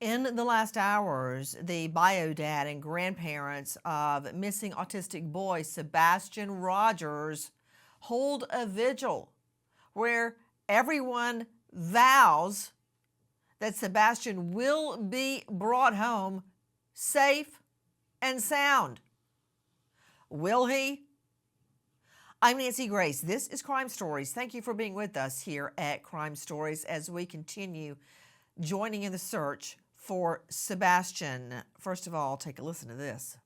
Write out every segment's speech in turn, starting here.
In the last hours, the bio dad and grandparents of missing autistic boy Sebastian Rogers hold a vigil where everyone vows that Sebastian will be brought home safe and sound. Will he? I'm Nancy Grace. This is Crime Stories. Thank you for being with us here at Crime Stories as we continue joining in the search for Sebastian. First of all, take a listen to this.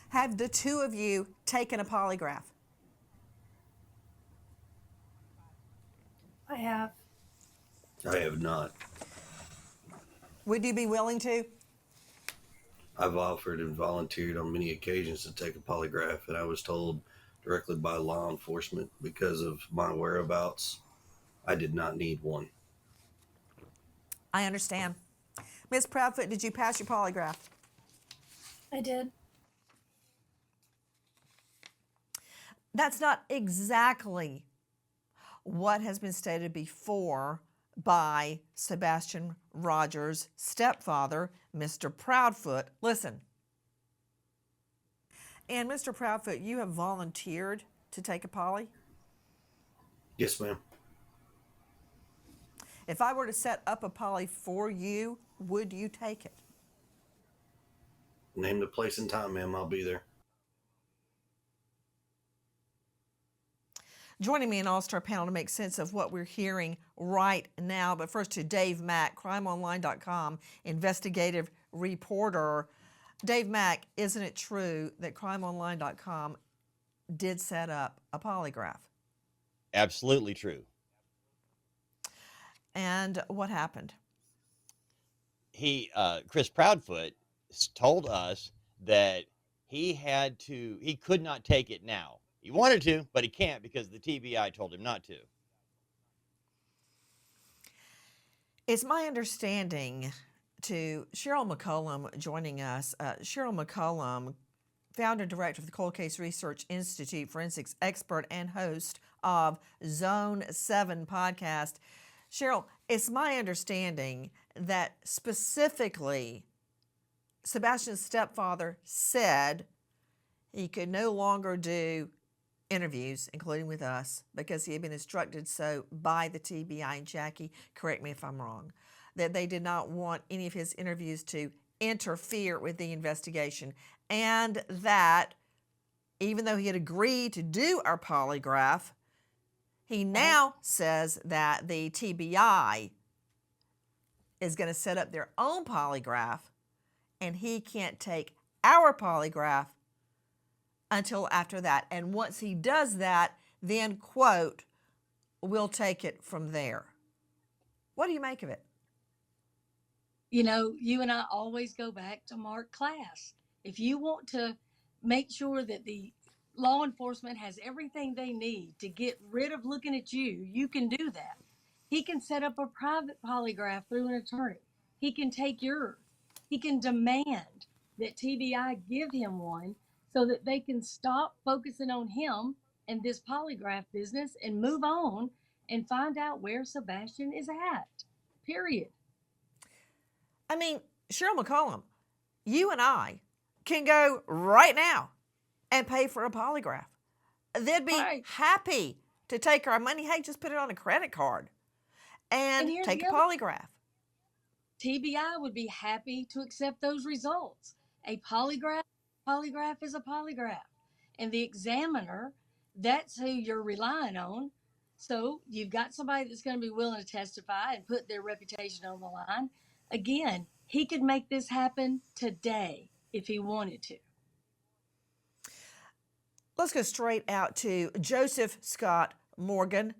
Have the two of you taken a polygraph? I have. I have not. Would you be willing to? I've offered and volunteered on many occasions to take a polygraph, and I was told directly by law enforcement because of my whereabouts, I did not need one. I understand. Ms. Proudfoot, did you pass your polygraph? I did. That's not exactly what has been stated before by Sebastian Rogers' stepfather, Mr. Proudfoot. Listen. And Mr. Proudfoot, you have volunteered to take a poly? Yes, ma'am. If I were to set up a poly for you, would you take it? Name the place and time, ma'am. I'll be there. Joining me in All-Star panel to make sense of what we're hearing right now. But first to Dave Mack, crimeonline.com investigative reporter. Dave Mack, isn't it true that crimeonline.com did set up a polygraph? Absolutely true. And what happened? Chris Proudfoot told us that he could not take it now. He wanted to, but he can't because the TBI told him not to. It's my understanding to Cheryl McCollum joining us. Cheryl McCollum, founder and director of the Cold Case Research Institute, forensics expert and host of Zone 7 podcast. Cheryl, it's my understanding that specifically Sebastian's stepfather said he could no longer do interviews, including with us, because he had been instructed so by the TBI. And Jackie, correct me if I'm wrong, that they did not want any of his interviews to interfere with the investigation, and that even though he had agreed to do our polygraph, he now says that the TBI is going to set up their own polygraph, and he can't take our polygraph until after that. And once he does that, then, quote, we'll take it from there. What do you make of it? You know, you and I always go back to Mark Class. If you want to make sure that the law enforcement has everything they need to get rid of looking at you, you can do that. He can set up a private polygraph through an attorney. He can take yours. He can demand that TBI give him one so that they can stop focusing on him and this polygraph business and move on and find out where Sebastian is at, period. I mean, Cheryl McCollum, you and I can go right now and pay for a polygraph. They'd be happy to take our money. Hey, just put it on a credit card and take a polygraph. TBI would be happy to accept those results. A polygraph is a polygraph. And the examiner, that's who you're relying on. So you've got somebody that's going to be willing to testify and put their reputation on the line. Again, he could make this happen today if he wanted to. Let's go straight out to Joseph Scott Morgan,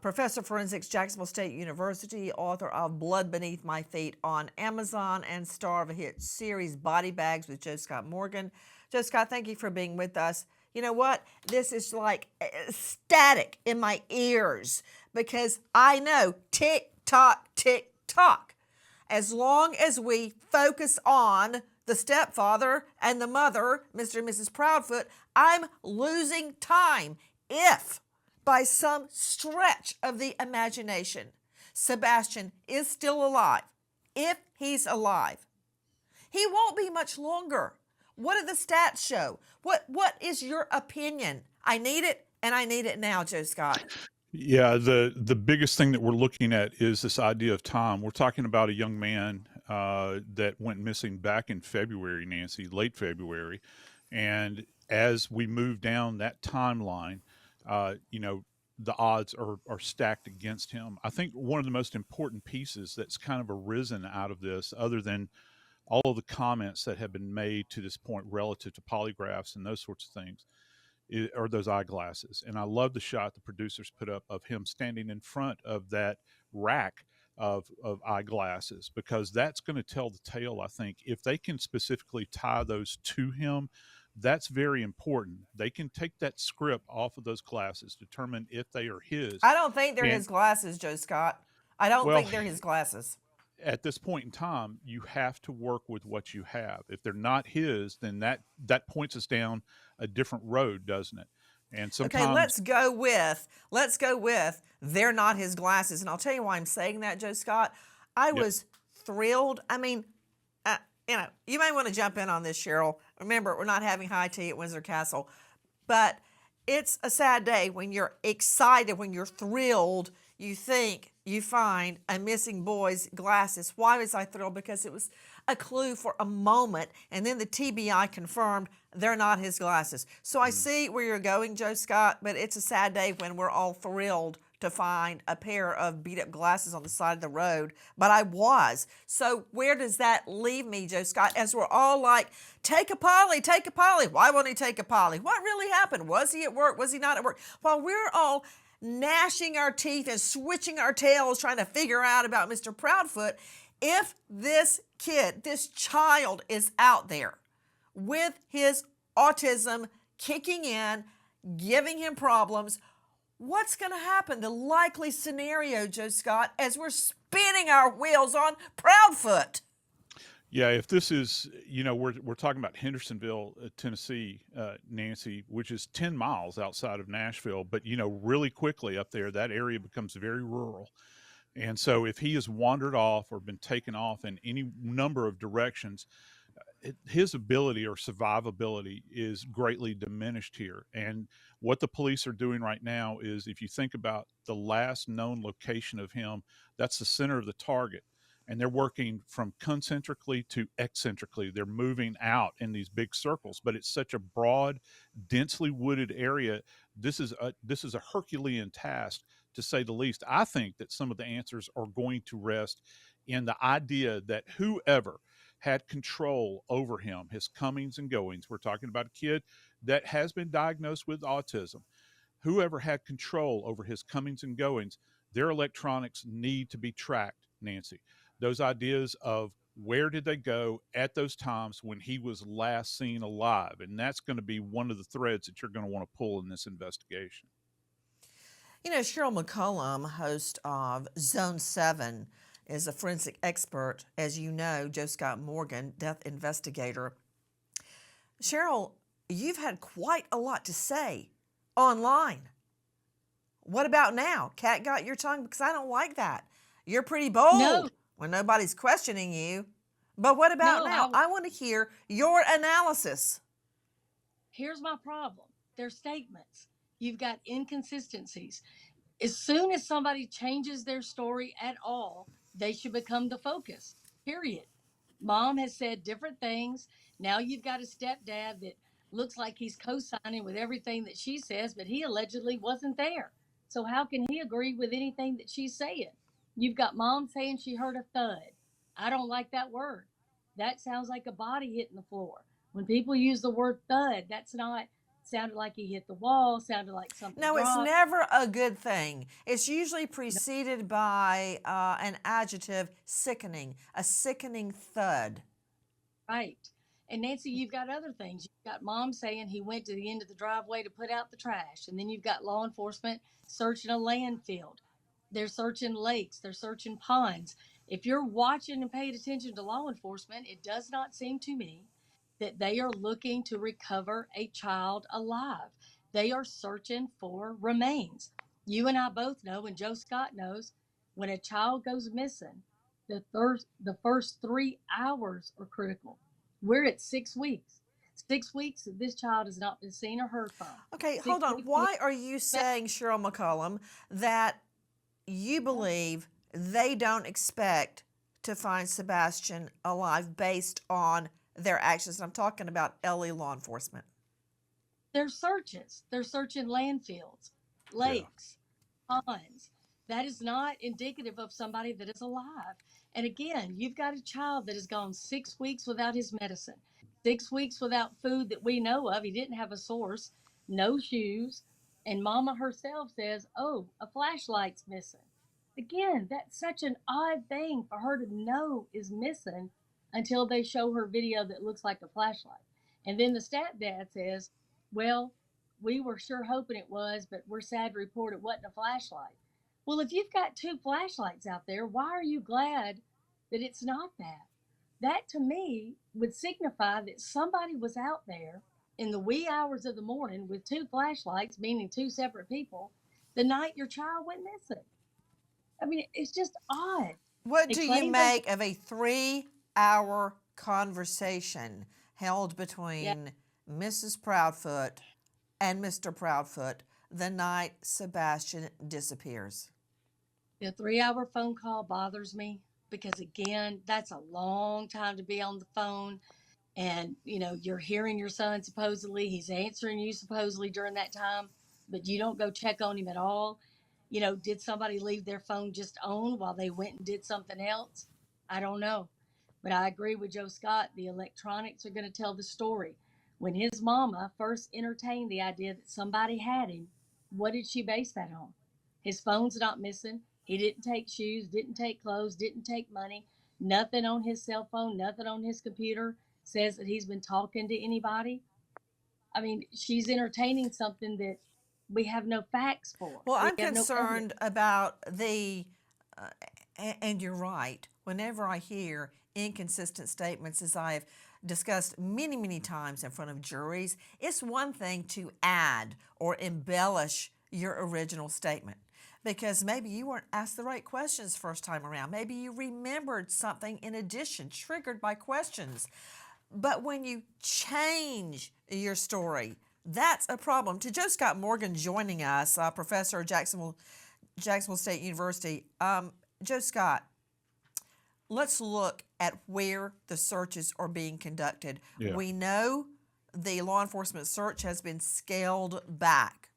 professor of forensics, Jacksonville State University, author of Blood Beneath My Feet on Amazon, and star of a hit series, Body Bags with Joe Scott Morgan. Joe Scott, thank you for being with us. You know what? This is like static in my ears because I know tick tock, tick tock. As long as we focus on the stepfather and the mother, Mr. and Mrs. Proudfoot, I'm losing time. If by some stretch of the imagination Sebastian is still alive, if he's alive. He won't be much longer. What do the stats show? What is your opinion? I need it, and I need it now, Joe Scott. Yeah, the biggest thing that we're looking at is this idea of time. We're talking about a young man that went missing back in February, Nancy, late February, and as we move down that timeline, you know, the odds are stacked against him. I think one of the most important pieces that's kind of arisen out of this, other than all of the comments that have been made to this point relative to polygraphs and those sorts of things, are those eyeglasses. And I love the shot the producers put up of him standing in front of that rack of eyeglasses, because that's going to tell the tale, I think. If they can specifically tie those to him, that's very important. They can take that script off of those glasses, determine if they are his. I don't think they're And- his glasses, Joe Scott. I don't Well- think they're his glasses. At this point in time, you have to work with what you have. If they're not his, then that points us down a different road, doesn't it? And sometimes, Okay, let's go with they're not his glasses. And I'll tell you why I'm saying that, Joe Scott. I was thrilled. I mean, you know, you may want to jump in on this, Cheryl. Remember, we're not having high tea at Windsor Castle. But it's a sad day when you're excited, when you're thrilled, you think you find a missing boy's glasses. Why was I thrilled? Because it was a clue for a moment, and then the TBI confirmed they're not his glasses. So I see where you're going, Joe Scott, but it's a sad day when we're all thrilled to find a pair of beat-up glasses on the side of the road, but I was. So where does that leave me, Joe Scott, as we're all like, take a poly, take a poly. Why won't he take a poly? What really happened? Was he at work? Was he not at work? While we're all gnashing our teeth and switching our tails trying to figure out about Mr. Proudfoot, if this kid, this child is out there with his autism kicking in, giving him problems, what's going to happen? The likely scenario, Joe Scott, as we're spinning our wheels on Proudfoot. yeah, if this is, you know, we're talking about Hendersonville, Tennessee, Nancy, which is 10 miles outside of Nashville, but, you know, really quickly up there, that area becomes very rural. And so if he has wandered off or been taken off in any number of directions, his ability or survivability is greatly diminished here. And what the police are doing right now is, if you think about the last known location of him, that's the center of the target. And they're working from concentrically to eccentrically. They're moving out in these big circles, but it's such a broad, densely wooded area. This is a Herculean task, to say the least. I think that some of the answers are going to rest in the idea that whoever had control over him, his comings and goings. We're talking about a kid that has been diagnosed with autism. Whoever had control over his comings and goings, their electronics need to be tracked, Nancy. Those ideas of where did they go at those times when he was last seen alive? And that's going to be one of the threads that you're going to want to pull in this investigation. You know, Cheryl McCollum, host of Zone 7, is a forensic expert. As you know, Joe Scott Morgan, death investigator. Cheryl, you've had quite a lot to say online. What about now? Cat got your tongue? Because I don't like that. You're pretty bold No. when nobody's questioning you. But what about No, now? I want to hear your analysis. Here's my problem. Their statements. You've got inconsistencies. As soon as somebody changes their story at all, they should become the focus, period. Mom has said different things. Now you've got a stepdad that looks like he's co-signing with everything that she says, but he allegedly wasn't there. So how can he agree with anything that she's saying? You've got mom saying she heard a thud. I don't like that word. That sounds like a body hitting the floor. When people use the word thud, that's not sounded like he hit the wall, sounded like something No, dropped. it's never a good thing. It's usually preceded by an adjective, sickening, a sickening thud. Right. And Nancy, you've got other things. You've got mom saying he went to the end of the driveway to put out the trash. And then you've got law enforcement searching a landfill. They're searching lakes. They're searching ponds. If you're watching and paying attention to law enforcement, it does not seem to me that they are looking to recover a child alive. They are searching for remains. You and I both know, and Joe Scott knows, when a child goes missing, the first 3 hours are critical. We're at 6 weeks. 6 weeks that this child has not been seen or heard from. Okay, 6 hold on. weeks Why are you saying, Cheryl McCollum, that you believe they don't expect to find Sebastian alive based on their actions? I'm talking about LA law enforcement. They're searches. They're searching landfills, lakes, ponds. That is not indicative of somebody that is alive. And again, you've got a child that has gone 6 weeks without his medicine, 6 weeks without food that we know of. He didn't have a source, no shoes. And mama herself says, oh, a flashlight's missing. Again, that's such an odd thing for her to know is missing until they show her video that looks like a flashlight. And then the stepdad says, well, we were sure hoping it was, but we're sad to report it wasn't a flashlight. Well, if you've got 2 flashlights out there, why are you glad that it's not that? That to me would signify that somebody was out there in the wee hours of the morning with 2 flashlights, meaning 2 separate people, the night your child went missing. I mean, it's just odd. What They do you claim they- make of a 3-hour conversation held between Mrs. Proudfoot and Mr. Proudfoot the night Sebastian disappears? The 3-hour phone call bothers me because, again, that's a long time to be on the phone. And, you know, you're hearing your son supposedly, he's answering you supposedly during that time, but you don't go check on him at all. You know, did somebody leave their phone just on while they went and did something else? I don't know. But I agree with Joe Scott. The electronics are going to tell the story. When his mama first entertained the idea that somebody had him, what did she base that on? His phone's not missing. He didn't take shoes, didn't take clothes, didn't take money. Nothing on his cell phone, nothing on his computer says that he's been talking to anybody. I mean, she's entertaining something that we have no facts for. Well, We I'm have no concerned about the, and you're right, whenever I hear inconsistent statements, as I've discussed many, many times in front of juries, it's one thing to add or embellish your original statement, because maybe you weren't asked the right questions first time around. Maybe you remembered something in addition, triggered by questions. But when you change your story, that's a problem. To Joe Scott Morgan joining us, professor at Jacksonville State University. Joe Scott, let's look at where the searches are being conducted. Yeah. We know the law enforcement search has been scaled back.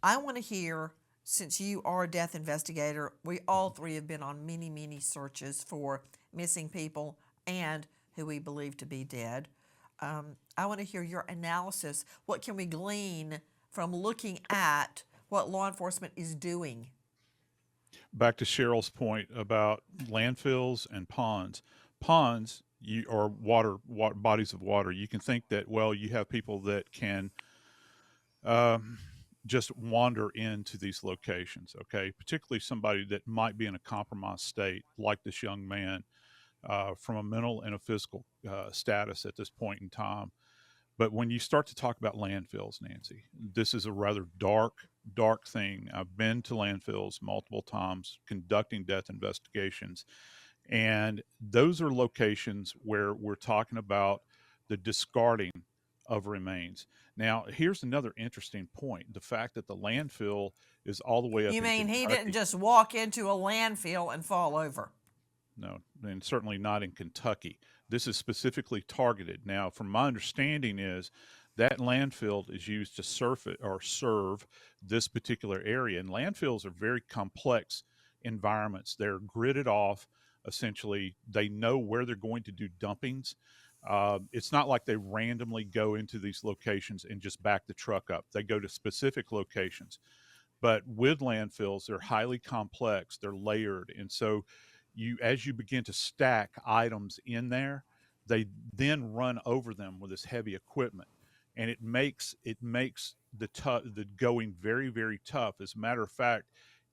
I want to hear, since you are a death investigator, we all three have been on many, many searches for missing people and who we believe to be dead. I want to hear your analysis. What can we glean from looking at what law enforcement is doing? Back to Cheryl's point about landfills and ponds. Ponds are water, bodies of water. You can think that, well, you have people that can just wander into these locations, okay? Particularly somebody that might be in a compromised state, like this young man, from a mental and a physical status at this point in time. But when you start to talk about landfills, Nancy, this is a rather dark thing. I've been to landfills multiple times conducting death investigations. And those are locations where we're talking about the discarding of remains. Now, here's another interesting point. The fact that the landfill is all the way up You in mean he Kentucky. didn't just walk into a landfill and fall over? No, and certainly not in Kentucky. This is specifically targeted. Now, from my understanding is that landfill is used to serve this particular area. And landfills are very complex environments. They're gridded off. Essentially, they know where they're going to do dumpings. It's not like they randomly go into these locations and just back the truck up. They go to specific locations. But with landfills, they're highly complex. They're layered. And so as you begin to stack items in there, they then run over them with this heavy equipment, and it makes the going very, very tough. As a matter of fact,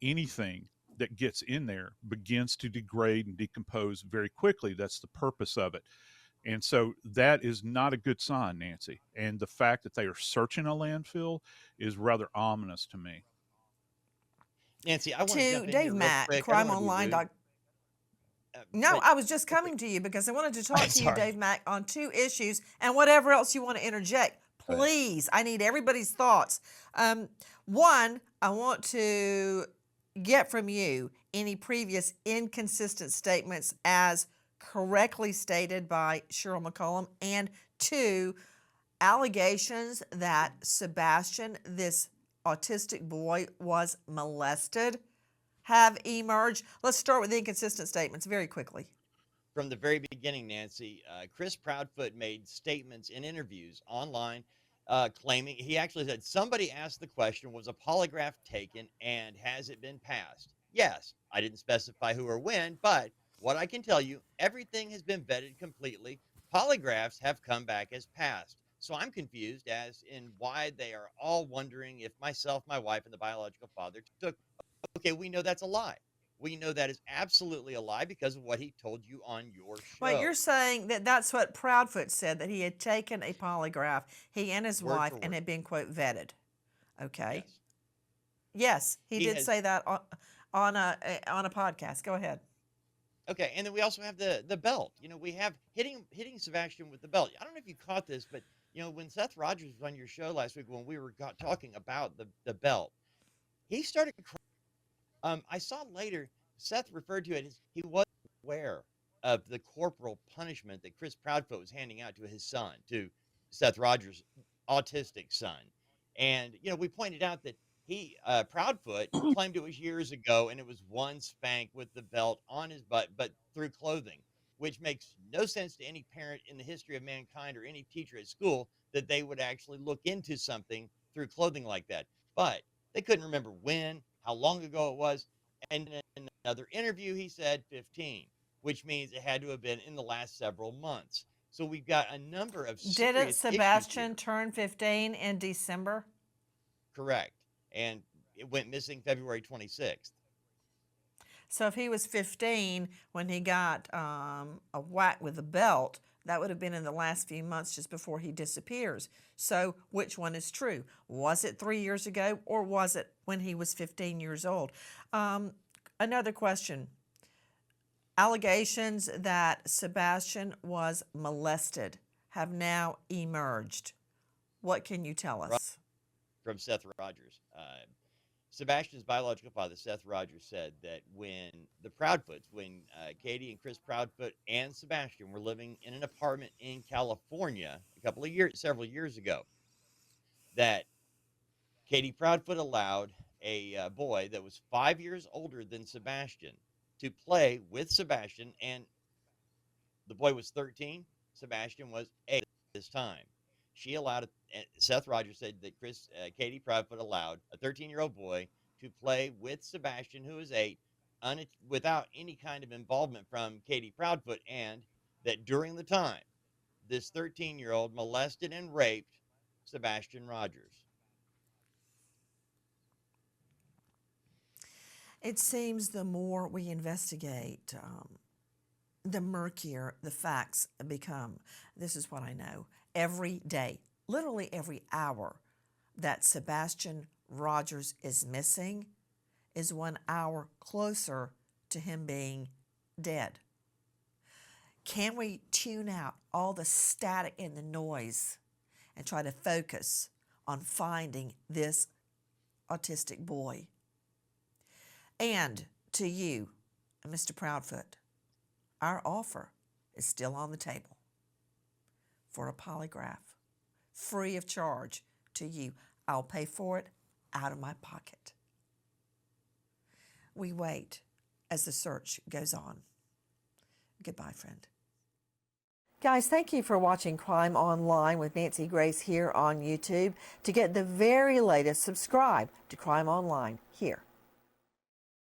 anything that gets in there begins to degrade and decompose very quickly. That's the purpose of it. And so that is not a good sign, Nancy. And the fact that they are searching a landfill is rather ominous to me. Nancy, I want to To jump in Dave here real Mack, quick. I don't Crime wanna be Online. rude. No, but I was just coming to you because I wanted to talk to you, sorry. Dave Mack, on 2 issues and whatever else you want to interject. Go ahead. Please, I need everybody's thoughts. One, I want to get from you any previous inconsistent statements as correctly stated by Cheryl McCollum, and 2, allegations that Sebastian, this autistic boy, was molested have emerged. Let's start with the inconsistent statements very quickly. From the very beginning, Nancy, Chris Proudfoot made statements in interviews online claiming he actually said somebody asked the question, was a polygraph taken and has it been passed? Yes, I didn't specify who or when, but what I can tell you, everything has been vetted completely. Polygraphs have come back as passed. So I'm confused as in why they are all wondering if myself, my wife, and the biological father took. Okay, we know that's a lie. We know that is absolutely a lie because of what he told you on your Wait, you're show, saying that that's what Proudfoot said, that he had taken a polygraph, he and his word wife, for and word. had been, quote, vetted. Okay. Yes, Yes, he he did has. say that on a podcast. Go ahead. Okay, and then we also have the belt. You know, we have hitting Sebastian with the belt. I don't know if you caught this, but you know, when Seth Rogers was on your show last week, when we were talking about the belt, he started. I saw later Seth referred to it as he was aware of the corporal punishment that Chris Proudfoot was handing out to his son, to Seth Rogers' autistic son. And, you know, we pointed out that Proudfoot claimed it was years ago and it was one spank with the belt on his butt, but through clothing, which makes no sense to any parent in the history of mankind or any teacher at school that they would actually look into something through clothing like that. But they couldn't remember when, how long ago it was. And in another interview, he said 15, which means it had to have been in the last several months. So we've got a number of Didn't serious issues Sebastian here. turn 15 in December? Correct. And it went missing February 26th. So if he was 15 when he got a whack with a belt, that would have been in the last few months just before he disappears. So which one is true? Was it 3 years ago or was it when he was 15 years old? Another question. Allegations that Sebastian was molested have now emerged. What can you tell us? From Seth Rogers. Sebastian's biological father, Seth Rogers, said that when the Proudfoots, when Katie and Chris Proudfoot and Sebastian were living in an apartment in California several years ago, that Katie Proudfoot allowed a boy that was 5 years older than Sebastian to play with Sebastian, and the boy was 13. Sebastian was 8 at this time. She allowed it. Seth Rogers said that Katie Proudfoot allowed a 13-year-old boy to play with Sebastian, who is 8, without any kind of involvement from Katie Proudfoot, and that during the time, this 13-year-old molested and raped Sebastian Rogers. It seems the more we investigate, the murkier the facts become. This is what I know. Every day, literally every hour, that Sebastian Rogers is missing is 1 hour closer to him being dead. Can we tune out all the static and the noise and try to focus on finding this autistic boy? And to you, Mr. Proudfoot, our offer is still on the table for a polygraph, free of charge to you. I'll pay for it out of my pocket. We wait as the search goes on. Goodbye, friend. Guys, thank you for watching Crime Online with Nancy Grace here on YouTube. To get the very latest, subscribe to Crime Online here